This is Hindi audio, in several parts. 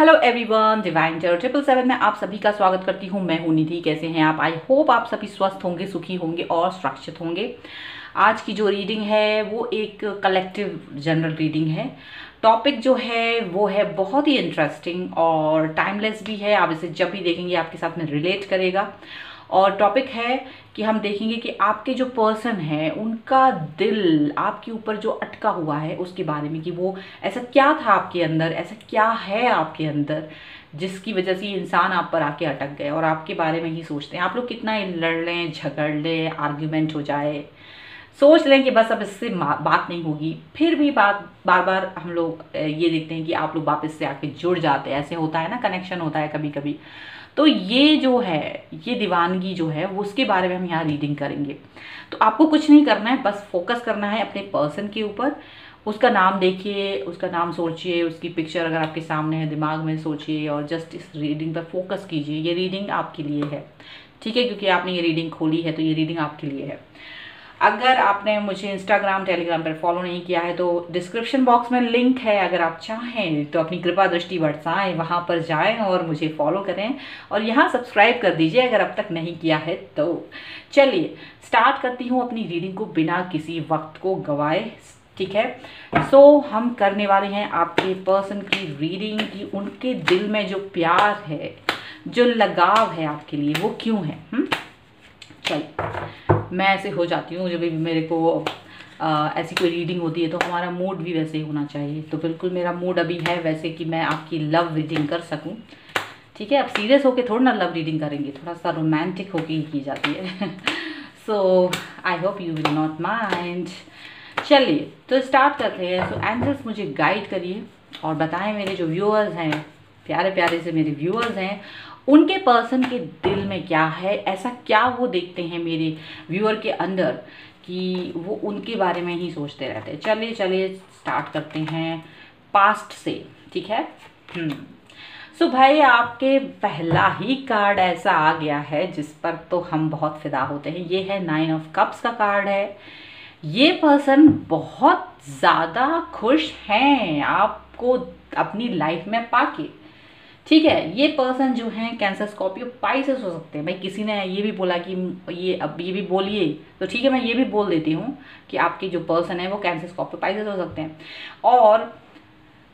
हेलो एवरीवन, डिवाइन टेरो 777 में आप सभी का स्वागत करती हूँ। मैं हूँ निधि। कैसे हैं आप? आई होप आप सभी स्वस्थ होंगे, सुखी होंगे और सुरक्षित होंगे। आज की जो रीडिंग है वो एक कलेक्टिव जनरल रीडिंग है। टॉपिक जो है वो है बहुत ही इंटरेस्टिंग और टाइमलेस भी है। आप इसे जब भी देखेंगे आपके साथ में रिलेट करेगा। और टॉपिक है कि हम देखेंगे कि आपके जो पर्सन है उनका दिल आपके ऊपर जो अटका हुआ है उसके बारे में, कि वो ऐसा क्या था आपके अंदर, ऐसा क्या है आपके अंदर जिसकी वजह से ये इंसान आप पर आके अटक गए और आपके बारे में ही सोचते हैं। आप लोग कितना ही लड़ लें, झगड़ लें, आर्ग्यूमेंट हो जाए, सोच लें कि बस अब इससे बात नहीं होगी, फिर भी बात बार बार हम लोग ये देखते हैं कि आप लोग वापस से आके जुड़ जाते हैं। ऐसे होता है ना, कनेक्शन होता है कभी कभी। तो ये जो है, ये दीवानगी जो है वो उसके बारे में हम यहाँ रीडिंग करेंगे। तो आपको कुछ नहीं करना है, बस फोकस करना है अपने पर्सन के ऊपर। उसका नाम देखिए, उसका नाम सोचिए, उसकी पिक्चर अगर आपके सामने है दिमाग में सोचिए और जस्ट इस रीडिंग पर फोकस कीजिए। ये रीडिंग आपके लिए है, ठीक है? क्योंकि आपने ये रीडिंग खोली है तो ये रीडिंग आपके लिए है। अगर आपने मुझे इंस्टाग्राम टेलीग्राम पर फॉलो नहीं किया है तो डिस्क्रिप्शन बॉक्स में लिंक है। अगर आप चाहें तो अपनी कृपा दृष्टि बरसाएं, वहाँ पर जाएं और मुझे फॉलो करें और यहाँ सब्सक्राइब कर दीजिए अगर अब तक नहीं किया है तो। चलिए स्टार्ट करती हूँ अपनी रीडिंग को बिना किसी वक्त को गवाए, ठीक है? सो हम करने वाले हैं आपके पर्सन की रीडिंग कि उनके दिल में जो प्यार है, जो लगाव है आपके लिए, वो क्यों है। चलिए, मैं ऐसे हो जाती हूँ जब भी मेरे को ऐसी कोई रीडिंग होती है तो हमारा मूड भी वैसे ही होना चाहिए। तो बिल्कुल मेरा मूड अभी है वैसे कि मैं आपकी लव रीडिंग कर सकूँ, ठीक है? अब सीरियस होके थोड़ा ना लव रीडिंग करेंगे, थोड़ा सा रोमांटिक होके ही की जाती है। So I hope you will not mind. चलिए तो स्टार्ट करते हैं। सो एंजल्स मुझे गाइड करिए और बताएं, मेरे जो व्यूअर्स हैं, प्यारे प्यारे से मेरे व्यूअर्स हैं, उनके पर्सन के दिल में क्या है, ऐसा क्या वो देखते हैं मेरे व्यूअर के अंदर कि वो उनके बारे में ही सोचते रहते हैं। चलिए चलिए स्टार्ट करते हैं पास्ट से, ठीक है? सो भाई, आपके पहला ही कार्ड ऐसा आ गया है जिस पर तो हम बहुत फिदा होते हैं। ये है 9 ऑफ कप्स का कार्ड है। ये पर्सन बहुत ज़्यादा खुश हैं आपको अपनी लाइफ में पाके, ठीक है? ये पर्सन जो है कैंसर, स्कॉर्पियो, पाइसेस हो सकते हैं। भाई किसी ने ये भी बोला कि ये अब ये भी बोलिए तो ठीक है, मैं ये भी बोल देती हूँ कि आपके जो पर्सन है वो कैंसर, स्कॉर्पियो, पाइसेस हो सकते हैं। और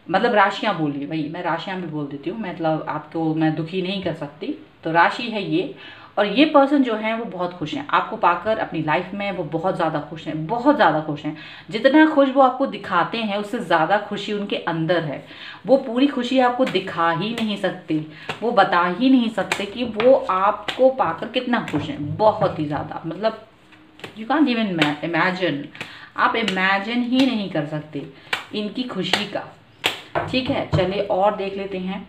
मतलब राशियाँ बोलिए, भाई मैं राशियाँ भी बोल देती हूँ, मतलब आपको मैं दुखी नहीं कर सकती। तो राशि है ये। और ये पर्सन जो है वो बहुत खुश हैं आपको पाकर अपनी लाइफ में। वो बहुत ज़्यादा खुश हैं, बहुत ज़्यादा खुश हैं। जितना खुश वो आपको दिखाते हैं उससे ज़्यादा खुशी उनके अंदर है। वो पूरी खुशी आपको दिखा ही नहीं सकते, वो बता ही नहीं सकते कि वो आपको पाकर कितना खुश हैं। बहुत ही ज़्यादा, मतलब यू कांट इवन इमेजिन, आप इमेजिन ही नहीं कर सकते इनकी खुशी का, ठीक है? चलिए और देख लेते हैं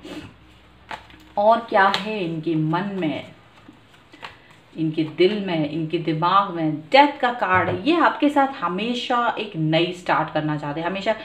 और क्या है इनके मन में, इनके दिल में, इनके दिमाग में। डेथ का कार्ड है। ये आपके साथ हमेशा एक नई स्टार्ट करना चाहते हैं हमेशा।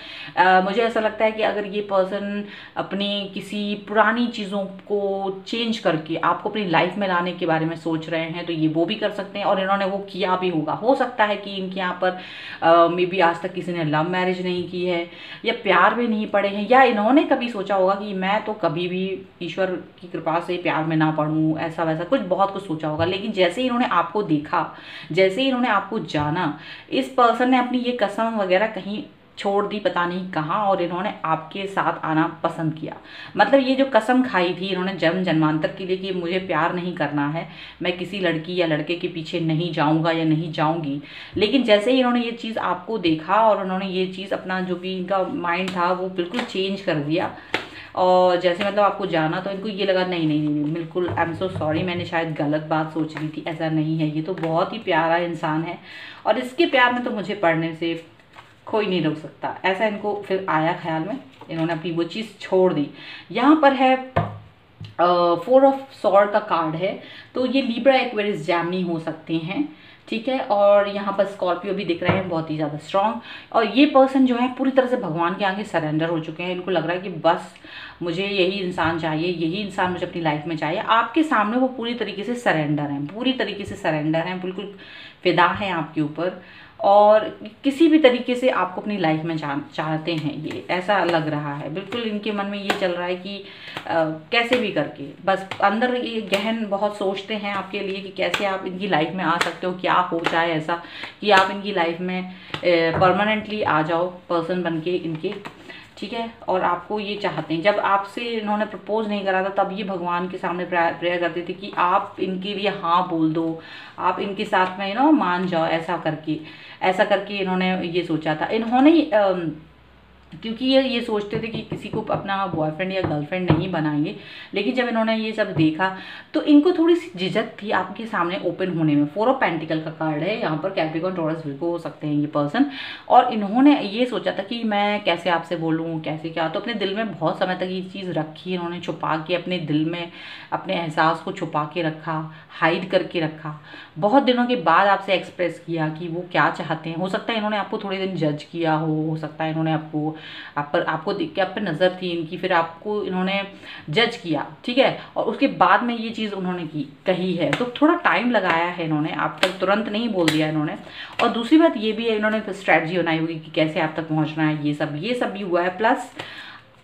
मुझे ऐसा लगता है कि अगर ये पर्सन अपनी किसी पुरानी चीज़ों को चेंज करके आपको अपनी लाइफ में लाने के बारे में सोच रहे हैं तो ये वो भी कर सकते हैं और इन्होंने वो किया भी होगा। हो सकता है कि इनके यहाँ पर मे बी आज तक किसी ने लव मैरिज नहीं की है या प्यार में नहीं पड़े हैं, या इन्होंने कभी सोचा होगा कि मैं तो कभी भी ईश्वर की कृपा से प्यार में ना पड़ूँ, ऐसा वैसा कुछ बहुत कुछ सोचा होगा। लेकिन जैसे ही इन्होंने आपको देखा, जैसे ही इन्होंने आपको जाना, इस पर्सन ने अपनी ये कसम वगैरह कहीं छोड़ दी, पता नहीं कहाँ, और इन्होंने आपके साथ आना पसंद किया। मतलब ये जो कसम खाई थी इन्होंने जन्म जन्मांतर के लिए कि मुझे प्यार नहीं करना है, मैं किसी लड़की या लड़के के पीछे नहीं जाऊंगा या नहीं जाऊंगी। लेकिन जैसे ही इन्होंने ये चीज़ आपको देखा और उन्होंने ये चीज़ अपना जो भी इनका माइंड था वो बिल्कुल चेंज कर दिया और जैसे मतलब आपको जाना, तो इनको ये लगा नहीं नहीं नहीं, बिल्कुल आई एम सो सॉरी, मैंने शायद गलत बात सोच ली थी, ऐसा नहीं है। ये तो बहुत ही प्यारा इंसान है और इसके प्यार में तो मुझे पढ़ने से कोई नहीं रोक सकता, ऐसा इनको फिर आया ख्याल में। इन्होंने अपनी वो चीज़ छोड़ दी। यहाँ पर है 4 ऑफ सॉर्ड का कार्ड है। तो ये लिब्रा, एक्वेरियस, जेमिनी हो सकते हैं, ठीक है? और यहाँ पर स्कॉर्पियो भी दिख रहे हैं, बहुत ही ज़्यादा स्ट्रांग। और ये पर्सन जो है पूरी तरह से भगवान के आगे सरेंडर हो चुके हैं। इनको लग रहा है कि बस मुझे यही इंसान चाहिए, यही इंसान मुझे अपनी लाइफ में चाहिए। आपके सामने वो पूरी तरीके से सरेंडर हैं, पूरी तरीके से सरेंडर हैं, बिल्कुल फिदा हैं आपके ऊपर। और किसी भी तरीके से आपको अपनी लाइफ में चाहते हैं, ये ऐसा लग रहा है। बिल्कुल इनके मन में ये चल रहा है कि कैसे भी करके बस अंदर ये गहन बहुत सोचते हैं आपके लिए कि कैसे आप इनकी लाइफ में आ सकते हो, क्या हो जाए ऐसा कि आप इनकी लाइफ में परमानेंटली आ जाओ पर्सन बन के इनके, ठीक है। और आपको ये चाहते हैं, जब आपसे इन्होंने प्रपोज नहीं करा था तब ये भगवान के सामने प्रेयर करते थे कि आप इनके लिए हाँ बोल दो, आप इनके साथ में मान जाओ, ऐसा करके इन्होंने ये सोचा था। इन्होंने क्योंकि ये सोचते थे कि किसी को अपना बॉयफ्रेंड या गर्लफ्रेंड नहीं बनाएंगे, लेकिन जब इन्होंने ये सब देखा तो इनको थोड़ी सी झिझक थी आपके सामने ओपन होने में। 4 ऑफ पेंटिकल का कार्ड है यहाँ पर, कैप्रिकॉर्न टॉरस विर्गो हो सकते हैं ये पर्सन, और इन्होंने ये सोचा था कि मैं कैसे आपसे बोलूँ, कैसे क्या। तो अपने दिल में बहुत समय तक ये चीज़ रखी इन्होंने, छुपा के अपने दिल में अपने एहसास को छुपा के रखा, हाइड करके रखा। बहुत दिनों के बाद आपसे एक्सप्रेस किया कि वो क्या चाहते हैं। हो सकता है इन्होंने आपको थोड़े दिन जज किया हो सकता है इन्होंने आपको देख के आप पे नज़र थी इनकी, फिर आपको इन्होंने जज किया, ठीक है, और उसके बाद में ये चीज़ उन्होंने कही है। तो थोड़ा टाइम लगाया है इन्होंने, आप तक तुरंत नहीं बोल दिया इन्होंने। और दूसरी बात ये भी है, इन्होंने स्ट्रैटेजी बनाई होगी कि कैसे आप तक पहुंचना है, ये सब भी हुआ है। प्लस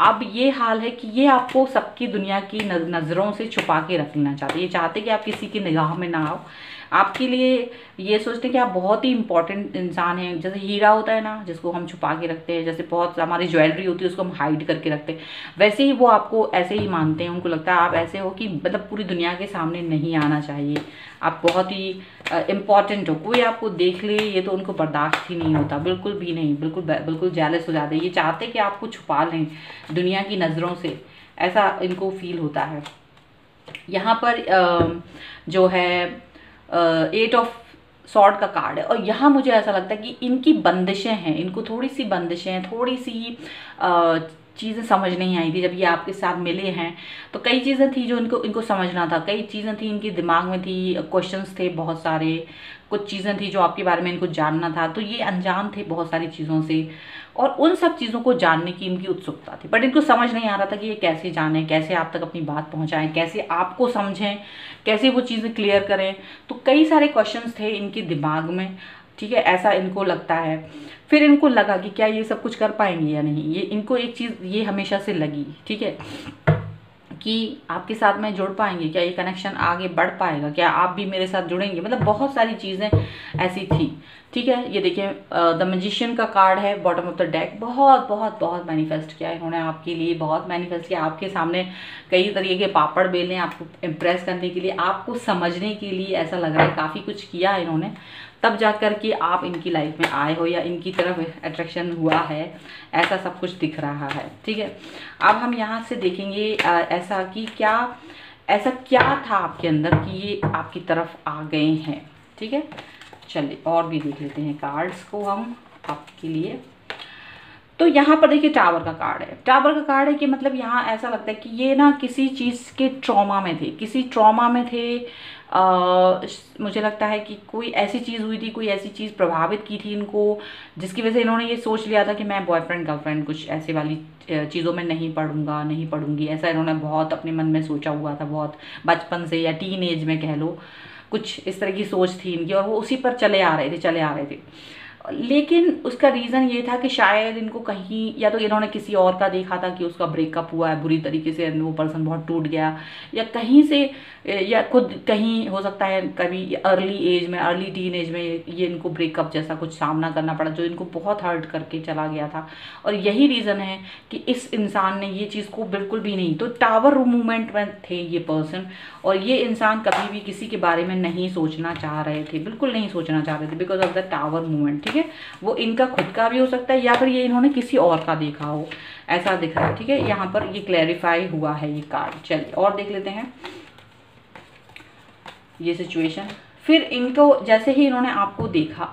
अब ये हाल है कि ये आपको सबकी दुनिया की नज़रों से छुपा के रखना चाहते हैं। ये चाहते कि आप किसी की निगाह में ना आओ। आपके लिए ये सोचते हैं कि आप बहुत ही इंपॉर्टेंट इंसान हैं। जैसे हीरा होता है ना, जिसको हम छुपा के रखते हैं, जैसे बहुत हमारी ज्वेलरी होती है उसको हम हाइड करके रखते हैं, वैसे ही वो आपको ऐसे ही मानते हैं। उनको लगता है आप ऐसे हो कि मतलब पूरी दुनिया के सामने नहीं आना चाहिए, आप बहुत ही इम्पॉर्टेंट हो। कोई आपको देख ले ये तो उनको बर्दाश्त ही नहीं होता, बिल्कुल भी नहीं, बिल्कुल जेलस हो जाते हैं। ये चाहते कि आपको छुपा लें दुनिया की नज़रों से, ऐसा इनको फील होता है। यहाँ पर जो है 8 ऑफ सॉर्ड का कार्ड है, और यहाँ मुझे ऐसा लगता है कि इनकी बंदिशें हैं, इनको थोड़ी सी बंदिशें हैं, थोड़ी सी चीज़ें समझ नहीं आई थी जब ये आपके साथ मिले हैं। तो कई चीज़ें थी जो इनको समझना था, कई चीज़ें थी इनके दिमाग में थी, क्वेश्चंस थे बहुत सारे, कुछ चीज़ें थी जो आपके बारे में इनको जानना था। तो ये अनजान थे बहुत सारी चीज़ों से, और उन सब चीज़ों को जानने की इनकी उत्सुकता थी, बट इनको समझ नहीं आ रहा था कि ये कैसे जानें, कैसे आप तक अपनी बात पहुंचाएं, कैसे आपको समझें, कैसे वो चीज़ें क्लियर करें। तो कई सारे क्वेश्चंस थे इनके दिमाग में, ठीक है, ऐसा इनको लगता है। फिर इनको लगा कि क्या ये सब कुछ कर पाएंगे या नहीं। ये इनको एक चीज़ ये हमेशा से लगी, ठीक है, कि आपके साथ में जुड़ पाएंगे, क्या ये कनेक्शन आगे बढ़ पाएगा, क्या आप भी मेरे साथ जुड़ेंगे। मतलब बहुत सारी चीज़ें ऐसी थी, ठीक है। ये देखिए द मैजिशियन का कार्ड है बॉटम ऑफ द डेक। बहुत मैनिफेस्ट किया इन्होंने आपके लिए, बहुत मैनिफेस्ट किया। आपके सामने कई तरीके के पापड़ बेले आपको इम्प्रेस करने के लिए, आपको समझने के लिए, ऐसा लग रहा है काफ़ी कुछ किया इन्होंने, तब जा कर के आप इनकी लाइफ में आए हो या इनकी तरफ अट्रैक्शन हुआ है, ऐसा सब कुछ दिख रहा है, ठीक है। अब हम यहाँ से देखेंगे ऐसा कि ऐसा क्या था आपके अंदर कि ये आपकी तरफ आ गए हैं, ठीक है। चलिए और भी देख लेते हैं कार्ड्स को हम आपके लिए। तो यहाँ पर देखिए टावर का कार्ड है। टावर का कार्ड है कि मतलब यहाँ ऐसा लगता है कि ये ना किसी चीज़ के ट्रॉमा में थे, किसी ट्रॉमा में थे। मुझे लगता है कि कोई ऐसी चीज़ हुई थी, कोई ऐसी चीज़ प्रभावित की थी इनको, जिसकी वजह से इन्होंने ये सोच लिया था कि मैं बॉयफ्रेंड गर्लफ्रेंड कुछ ऐसे वाली चीज़ों में नहीं पढ़ूंगी। ऐसा इन्होंने बहुत अपने मन में सोचा हुआ था, बहुत बचपन से या टीन एज में कह लो, कुछ इस तरह की सोच थी इनकी, और वो उसी पर चले आ रहे थे। लेकिन उसका रीज़न ये था कि शायद इनको कहीं या तो इन्होंने किसी और का देखा था कि उसका ब्रेकअप हुआ है बुरी तरीके से, वो पर्सन बहुत टूट गया, या कहीं से, या खुद कहीं हो सकता है कभी अर्ली टीन एज में ये इनको ब्रेकअप जैसा कुछ सामना करना पड़ा जो इनको बहुत हर्ट करके चला गया था। और यही रीज़न है कि इस इंसान ने ये चीज़ को बिल्कुल भी नहीं, तो टावर मूवमेंट में थे ये पर्सन, और ये इंसान कभी भी किसी के बारे में नहीं सोचना चाह रहे थे, बिल्कुल नहीं सोचना चाह रहे थे, because of the tower movement, ठीक है। वो इनका खुद का भी हो सकता है या फिर ये इन्होंने किसी और का देखा हो, ऐसा दिख रहा है, ठीक है। यहाँ पर ये क्लैरिफाई हुआ है ये कार्ड। चलिए और देख लेते हैं ये सिचुएशन। फिर इनको जैसे ही इन्होंने आपको देखा,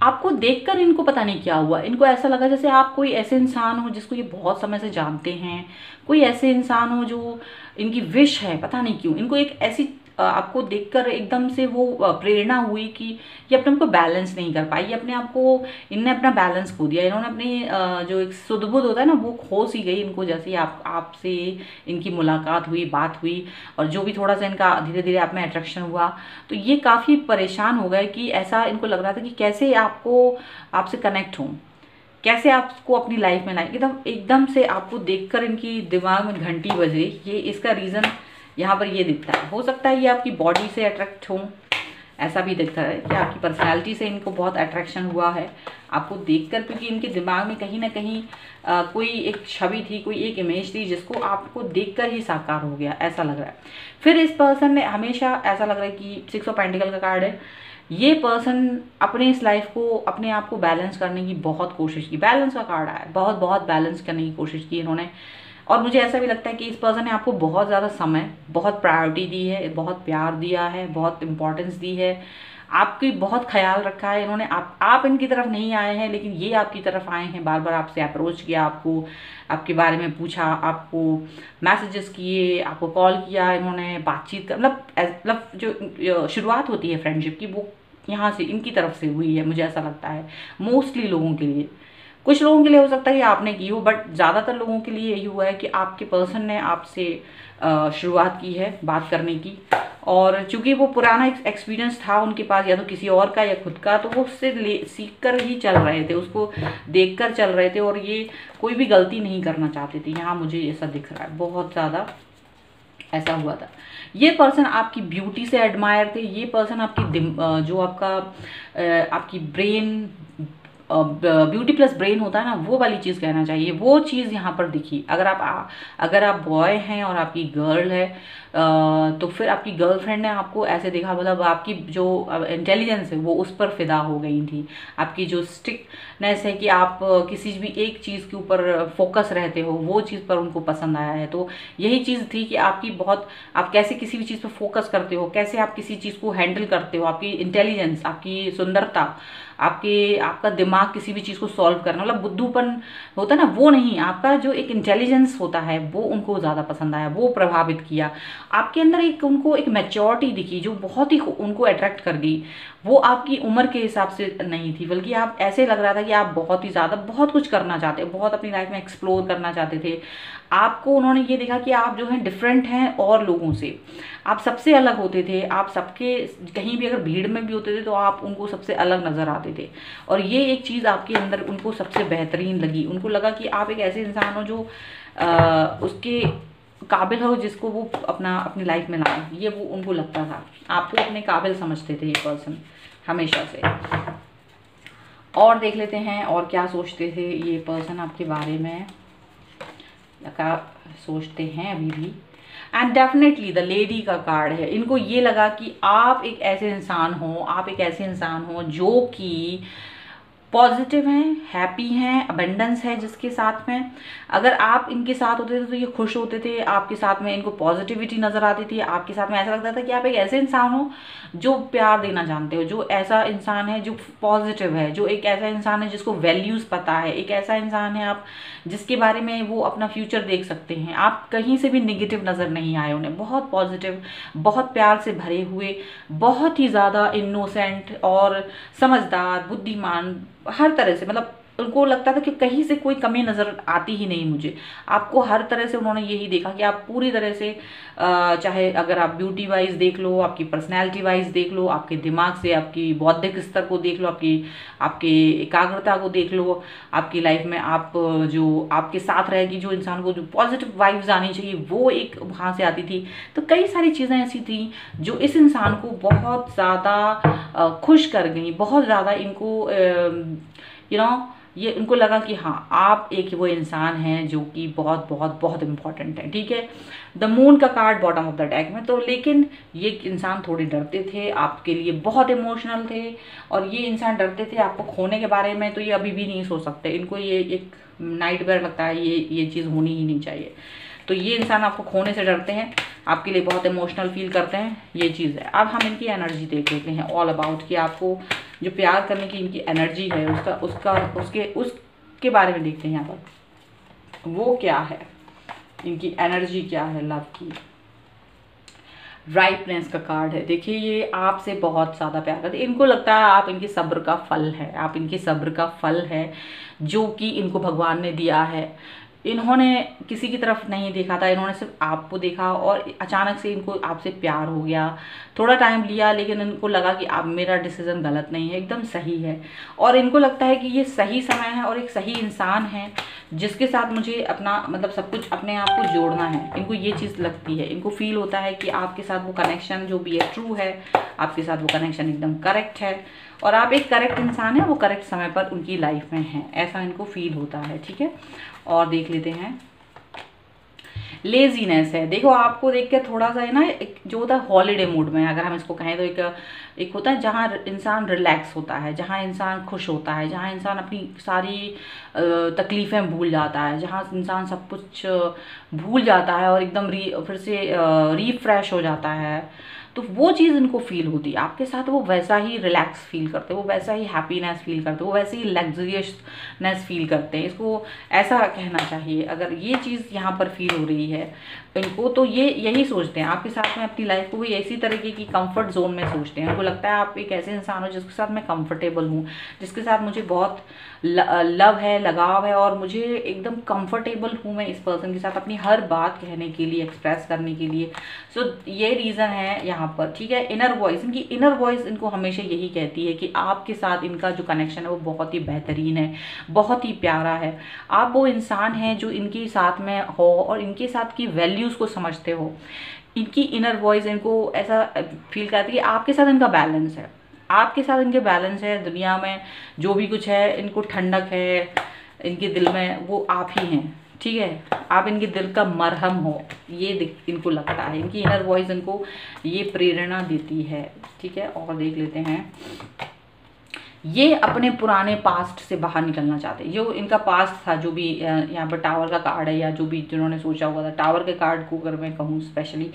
आपको देखकर इनको पता नहीं क्या हुआ, इनको ऐसा लगा जैसे आप कोई ऐसे इंसान हो जिसको ये बहुत समय से जानते हैं, कोई ऐसे इंसान हो जो इनकी विश है, पता नहीं क्यों इनको एक ऐसी आपको देखकर एकदम से वो प्रेरणा हुई कि ये अपने आप को बैलेंस नहीं कर पाई, ये अपने आप को, इनने अपना बैलेंस खो दिया, इन्होंने अपनी जो एक सुध बुध होता है ना वो खो सी गई इनको, जैसे ही आपसे इनकी मुलाकात हुई, बात हुई, और जो भी थोड़ा सा इनका धीरे धीरे आप में अट्रैक्शन हुआ, तो ये काफ़ी परेशान हो गए कि ऐसा इनको लग रहा था कि कैसे आपसे कनेक्ट हों, कैसे आपको अपनी लाइफ में लाएं। एकदम से आपको देखकर इनकी दिमाग में घंटी बज गई। ये इसका रीज़न यहाँ पर ये दिखता है। हो सकता है ये आपकी बॉडी से अट्रैक्ट हो, ऐसा भी दिखता है कि आपकी पर्सनैलिटी से इनको बहुत अट्रैक्शन हुआ है आपको देखकर, क्योंकि इनके दिमाग में कहीं ना कहीं कोई एक छवि थी, कोई एक इमेज थी जिसको आपको देखकर ही साकार हो गया, ऐसा लग रहा है। फिर इस पर्सन ने हमेशा, ऐसा लग रहा है कि 6 ऑफ पेंटिकल का कार्ड है, ये पर्सन अपने इस लाइफ को, अपने आप को बैलेंस करने की बहुत कोशिश की। बैलेंस का कार्ड आया, बहुत बहुत बैलेंस करने की कोशिश की इन्होंने। और मुझे ऐसा भी लगता है कि इस पर्सन ने आपको बहुत ज़्यादा समय, बहुत प्रायोरिटी दी है, बहुत प्यार दिया है, बहुत इंपॉर्टेंस दी है, आपकी बहुत ख्याल रखा है इन्होंने। आप इनकी तरफ नहीं आए हैं, लेकिन ये आपकी तरफ आए हैं, बार बार आपसे अप्रोच किया, आपको आपके बारे में पूछा, आपको मैसेजेस किए, आपको कॉल किया इन्होंने, बातचीत कर, मतलब जो शुरुआत होती है फ्रेंडशिप की, वो यहाँ से इनकी तरफ से हुई है, मुझे ऐसा लगता है। मोस्टली लोगों के लिए, कुछ लोगों के लिए हो सकता है कि आपने की हो, बट ज़्यादातर लोगों के लिए यही हुआ है कि आपके पर्सन ने आपसे शुरुआत की है बात करने की। और चूंकि वो पुराना एक्सपीरियंस था उनके पास, या तो किसी और का या खुद का, तो वो उससे सीख कर ही चल रहे थे, उसको देख कर चल रहे थे, और ये कोई भी गलती नहीं करना चाहते थे। यहाँ मुझे ऐसा दिख रहा है, बहुत ज़्यादा ऐसा हुआ था। ये पर्सन आपकी ब्यूटी से एडमायर थे। ये पर्सन आपकी जो आपकी ब्रेन, ब्यूटी प्लस ब्रेन होता है ना, वो वाली चीज़ कहना चाहिए, वो चीज़ यहाँ पर दिखी। अगर आप बॉय हैं और आपकी गर्ल है, तो फिर आपकी गर्लफ्रेंड ने आपको ऐसे देखा, मतलब आपकी जो इंटेलिजेंस है वो उस पर फिदा हो गई थी। आपकी जो स्टिकनेस है कि आप किसी भी एक चीज़ के ऊपर फोकस रहते हो, वो चीज़ पर उनको पसंद आया है। तो यही चीज़ थी कि आप कैसे किसी भी चीज़ पर फोकस करते हो, कैसे आप किसी चीज़ को हैंडल करते हो, आपकी इंटेलिजेंस, आपकी सुंदरता, आपका दिमाग किसी भी चीज़ को सॉल्व करना, मतलब बुद्धूपन होता है ना, वो नहीं, आपका जो एक इंटेलिजेंस होता है वो उनको ज़्यादा पसंद आया, वो प्रभावित किया। आपके अंदर उनको एक मैच्योरिटी दिखी जो बहुत ही उनको अट्रैक्ट कर गई। वो आपकी उम्र के हिसाब से नहीं थी, बल्कि आप ऐसे लग रहा था कि आप बहुत ही ज़्यादा बहुत कुछ करना चाहते, बहुत अपनी लाइफ में एक्सप्लोर करना चाहते थे। आपको उन्होंने ये देखा कि आप जो हैं डिफरेंट हैं और लोगों से, आप सबसे अलग होते थे। आप सबके, कहीं भी अगर भीड़ में भी होते थे तो आप उनको सबसे अलग नज़र आते थे। और ये एक चीज़ आपके अंदर उनको सबसे बेहतरीन लगी। उनको लगा कि आप एक ऐसे इंसान हो जो उसके काबिल हो, जिसको वो अपनी लाइफ में लाए। ये वो उनको लगता था, आपको अपने काबिल समझते थे ये पर्सन हमेशा से। और देख लेते हैं और क्या सोचते थे ये पर्सन आपके बारे में, क्या सोचते हैं अभी भी। एंड डेफिनेटली द लेडी का कार्ड है। इनको ये लगा कि आप एक ऐसे इंसान हो जो कि पॉजिटिव हैं, हैप्पी हैं, अबेंडेंस है जिसके साथ में। अगर आप इनके साथ होते थे तो ये खुश होते थे, आपके साथ में इनको पॉजिटिविटी नज़र आती थी, आपके साथ में ऐसा लगता था कि आप एक ऐसे इंसान हो जो प्यार देना जानते हो, जो ऐसा इंसान है जो पॉजिटिव है, जो एक ऐसा इंसान है जिसको वैल्यूज़ पता है, एक ऐसा इंसान है आप जिसके बारे में वो अपना फ्यूचर देख सकते हैं। आप कहीं से भी निगेटिव नज़र नहीं आए उन्हें, बहुत पॉजिटिव, बहुत प्यार से भरे हुए, बहुत ही ज़्यादा इनोसेंट और समझदार, बुद्धिमान, हर तरह से। मतलब उनको लगता था कि कहीं से कोई कमी नज़र आती ही नहीं मुझे। आपको हर तरह से उन्होंने यही देखा कि आप पूरी तरह से, चाहे अगर आप ब्यूटी वाइज देख लो, आपकी पर्सनैलिटी वाइज देख लो, आपके दिमाग से आपकी बौद्धिक स्तर को देख लो, आपके एकाग्रता को देख लो, आपकी लाइफ में आप जो आपके साथ रहेगी, जो इंसान को जो पॉजिटिव वाइब्स आनी चाहिए वो एक वहाँ से आती थी। तो कई सारी चीज़ें ऐसी थी जो इस इंसान को बहुत ज़्यादा खुश कर गई, बहुत ज़्यादा इनको ये उनको लगा कि हाँ, आप एक वो इंसान हैं जो कि बहुत बहुत बहुत इंपॉर्टेंट है। ठीक है, द मून का card bottom of the deck में। तो लेकिन ये इंसान थोड़े डरते थे, आपके लिए बहुत इमोशनल थे, और ये इंसान डरते थे आपको खोने के बारे में। तो ये अभी भी नहीं सोच सकते, इनको ये एक नाइटमेयर लगता है, ये चीज़ होनी ही नहीं चाहिए। तो ये इंसान आपको खोने से डरते हैं, आपके लिए बहुत इमोशनल फील करते हैं, ये चीज़ है। अब हम इनकी एनर्जी देख लेते हैं ऑल अबाउट, कि आपको जो प्यार करने की इनकी एनर्जी है उसके बारे में देखते हैं यहाँ पर। वो क्या है, इनकी एनर्जी क्या है लव की। राइपनेस का कार्ड है। देखिए ये आपसे बहुत ज़्यादा प्यार करते हैं, इनको लगता है आप इनके सब्र का फल है, आप इनके सब्र का फल है जो कि इनको भगवान ने दिया है। इन्होंने किसी की तरफ नहीं देखा था, इन्होंने सिर्फ आपको देखा और अचानक से इनको आपसे प्यार हो गया। थोड़ा टाइम लिया लेकिन इनको लगा कि अब मेरा डिसीज़न गलत नहीं है, एकदम सही है। और इनको लगता है कि ये सही समय है और एक सही इंसान है जिसके साथ मुझे अपना मतलब सब कुछ अपने आप को जोड़ना है। इनको ये चीज़ लगती है, इनको फील होता है कि आपके साथ वो कनेक्शन जो भी है ट्रू है, आपके साथ वो कनेक्शन एकदम करेक्ट है और आप एक करेक्ट इंसान है, वो करेक्ट समय पर उनकी लाइफ में है, ऐसा इनको फील होता है। ठीक है, और देख लेते हैं। लेजीनेस है, देखो आपको देख के थोड़ा सा है ना, एक जो होता है हॉलीडे मूड में अगर हम इसको कहें तो एक होता है जहाँ इंसान रिलैक्स होता है, जहाँ इंसान खुश होता है, जहाँ इंसान अपनी सारी तकलीफ़ें भूल जाता है, जहाँ इंसान सब कुछ भूल जाता है और एकदम फिर से रिफ्रेश हो जाता है। तो वो चीज़ इनको फील होती है आपके साथ, वो वैसा ही रिलैक्स फील करते हैं, वो वैसा ही हैप्पीनेस फील करते हैं, वो वैसे ही लग्जरियसनेस फील करते हैं। इसको ऐसा कहना चाहिए, अगर ये चीज़ यहाँ पर फील हो रही है इनको, तो ये यही सोचते हैं आपके साथ में अपनी लाइफ को भी इसी तरीके की कंफर्ट जोन में सोचते हैं। उनको लगता है आप एक ऐसे इंसान हो जिसके साथ मैं कंफर्टेबल हूँ, जिसके साथ मुझे बहुत लव है, लगाव है और मुझे एकदम कंफर्टेबल हूँ मैं इस पर्सन के साथ अपनी हर बात कहने के लिए, एक्सप्रेस करने के लिए। सो ये रीज़न है यहाँ पर। ठीक है, इनर वॉइस, इनकी इनर वॉइस इनको हमेशा यही कहती है कि आपके साथ इनका जो कनेक्शन है वो बहुत ही बेहतरीन है, बहुत ही प्यारा है। आप वो इंसान हैं जो इनके साथ में हो और इनके साथ की वैल्यूज़ को समझते हो। इनकी इनर वॉइस इनको ऐसा फील करती है कि आपके साथ इनका बैलेंस है, आपके साथ इनके बैलेंस है। दुनिया में जो भी कुछ है, इनको ठंडक है इनके दिल में, वो आप ही हैं। ठीक है, आप इनके दिल का मरहम हो, ये इनको लगता है। इनकी इनर वॉइस इनको ये प्रेरणा देती है। ठीक है, और देख लेते हैं। ये अपने पुराने पास्ट से बाहर निकलना चाहते हैं। जो इनका पास्ट था, जो भी यहाँ पर टावर का कार्ड है या जो भी जिन्होंने सोचा हुआ था, टावर के कार्ड को अगर मैं कहूँ स्पेशली,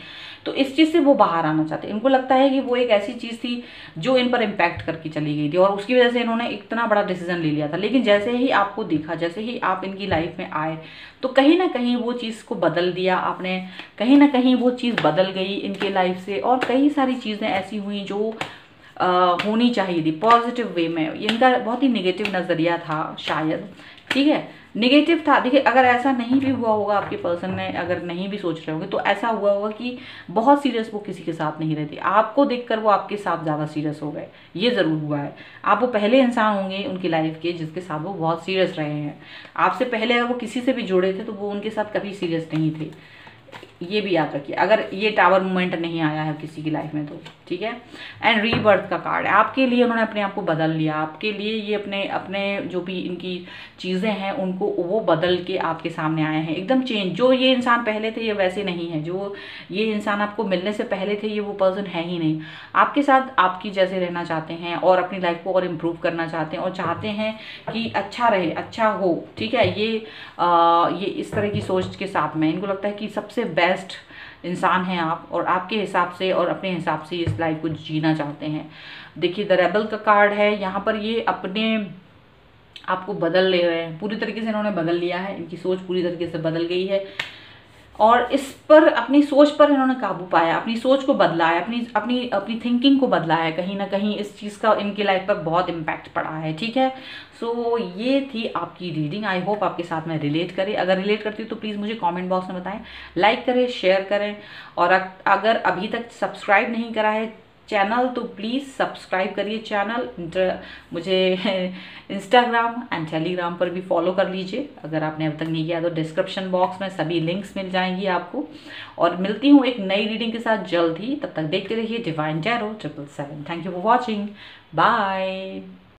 तो इस चीज़ से वो बाहर आना चाहते हैं। इनको लगता है कि वो एक ऐसी चीज़ थी जो इन पर इम्पैक्ट करके चली गई थी और उसकी वजह से इन्होंने इतना बड़ा डिसीजन ले लिया था। लेकिन जैसे ही आपको देखा, जैसे ही आप इनकी लाइफ में आए, तो कहीं ना कहीं वो चीज़ को बदल दिया आपने, कहीं ना कहीं वो चीज़ बदल गई इनके लाइफ से और कई सारी चीज़ें ऐसी हुई जो होनी चाहिए थी पॉजिटिव वे में। इनका बहुत ही नेगेटिव नज़रिया था शायद। ठीक है, नेगेटिव था। देखिए, अगर ऐसा नहीं भी हुआ होगा, आपके पर्सन ने अगर नहीं भी सोच रहे होंगे, तो ऐसा हुआ होगा कि बहुत सीरियस वो किसी के साथ नहीं रहती, आपको देखकर वो आपके साथ ज़्यादा सीरियस हो गए, ये ज़रूर हुआ है। आप वो पहले इंसान होंगे उनकी लाइफ के जिसके साथ वो बहुत सीरियस रहे हैं। आपसे पहले अगर वो किसी से भी जुड़े थे तो वो उनके साथ कभी सीरियस नहीं थे, ये भी याद रखिए, अगर ये टावर मोमेंट नहीं आया है किसी की लाइफ में तो। ठीक है, एंड रीबर्थ का कार्ड है, आपके लिए उन्होंने अपने आप को बदल लिया, आपके लिए ये अपने अपने जो भी इनकी चीज़ें हैं उनको वो बदल के आपके सामने आए हैं, एकदम चेंज। जो ये इंसान पहले थे ये वैसे नहीं है, जो ये इंसान आपको मिलने से पहले थे ये वो पर्सन है ही नहीं। आपके साथ आपकी जैसे रहना चाहते हैं और अपनी लाइफ को और इम्प्रूव करना चाहते हैं और चाहते हैं कि अच्छा रहे, अच्छा हो। ठीक है, ये इस तरह की सोच के साथ में इनको लगता है कि सबसे बेस्ट इंसान हैं आप और आपके हिसाब से और अपने हिसाब से इस लाइफ को जीना चाहते हैं। देखिए, द रेबल का कार्ड है यहाँ पर, ये अपने आपको बदल ले रहे हैं, पूरी तरीके से इन्होंने बदल लिया है, इनकी सोच पूरी तरीके से बदल गई है और इस पर अपनी सोच पर इन्होंने काबू पाया, अपनी सोच को बदला है, अपनी अपनी अपनी थिंकिंग को बदला है। कहीं ना कहीं इस चीज़ का इनकी लाइफ पर बहुत इम्पैक्ट पड़ा है। ठीक है, सो ये थी आपकी रीडिंग। आई होप आपके साथ में रिलेट करे। अगर रिलेट करती हूँ तो प्लीज़ मुझे कमेंट बॉक्स में बताएं, लाइक करें, शेयर करें और अगर अभी तक सब्सक्राइब नहीं करा है चैनल तो प्लीज़ सब्सक्राइब करिए चैनल। मुझे इंस्टाग्राम एंड टेलीग्राम पर भी फॉलो कर लीजिए अगर आपने अब तक नहीं किया तो। डिस्क्रिप्शन बॉक्स में सभी लिंक्स मिल जाएंगी आपको। और मिलती हूँ एक नई रीडिंग के साथ जल्द ही, तब तक देखते रहिए divine tarot 777। Thank you for watching, bye.